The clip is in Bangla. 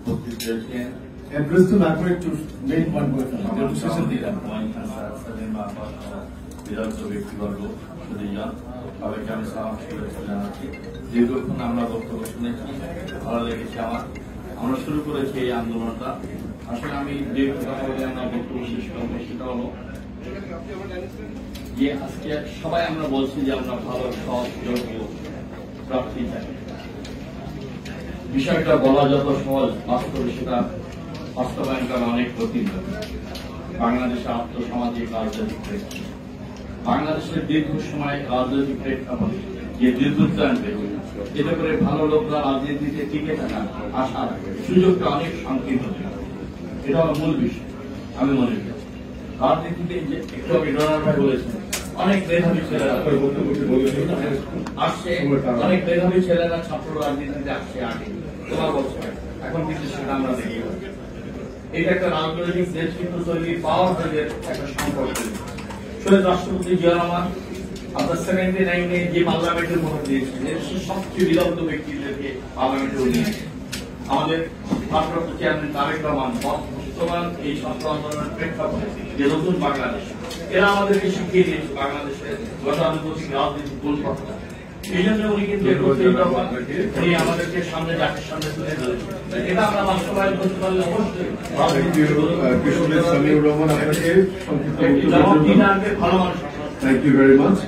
উপস্থিত রয়েছেন Just to elaborate to main one question, বিরক্ত ব্যক্তিবর্গ সুদীজন সবাইকে আমি সালাম শুভেচ্ছা জানাচ্ছি। দীর্ঘক্ষণ আমরা বক্তব্য শুনেছি, ভালো লেগেছে আমার। আমরা শুরু করেছি এই আন্দোলনটা। আসলে আমি যে কথা বলে আমরা বক্তব্য শেষ করবো সেটা হলো যে আজকে সবাই আমরা বলছি যে আমরা ভালো সৎ যোগ্য প্রার্থী চাই। বিষয়টা বলা যত সহজ, বাস্তবে সেটা বাস্তবায়ন করা অনেক কঠিন। বাংলাদেশের আর্থসামাজিক রাজনৈতিক প্রেক্ষাপট, বাংলাদেশের দীর্ঘ সময় রাজনৈতিক প্রেক্ষাপট যে দীর্ঘায়ন পেয়েছে, এতে করে ভালো লোকরা রাজনীতিতে টিকে থাকার আশার সুযোগটা অনেক সংকীর্ণ। এটা আমার মূল বিষয়। আমি মনে করি রাজনীতিতে যে একটু ডোনার ভাই বলেছেন, অনেক মেধাবী ছেলেরা আসছে, অনেক মেধাবী ছেলেরা ছাত্র রাজনীতিতে আসছে আগে তোমার বলছে, এখন কিন্তু সেটা আমরা দেখি। এটা একটা রাজনৈতিক দেশ কিন্তু তৈরি পাওয়ার একটা সম্পর্ক। শহীদ রাষ্ট্রপতি জিয়া রহমান আপনার 79 যে পার্লামেন্টের ভোট দিয়েছেন, সবচেয়ে বিলম্ব ব্যক্তিদেরকে পার্লামেন্টে উনি আমাদের ভারপ্রাপ্ত চেয়ারম্যান তারেক রহমান বর্তমান এই ছাত্র আন্দোলনের প্রেক্ষাপটে যে নতুন বাংলাদেশ, এরা আমাদেরকে শিখিয়ে দিয়েছে বাংলাদেশের গতানুগতিক রাজনীতি কোন কথা। এই জন্য উনি কিন্তু উনি আমাদেরকে সামনে জাতির সামনে তুলে ধরেছেন। এটা আমরা বাস্তবায়ন করতে পারলে অবশ্যই ভালো মানুষ। Thank you very much.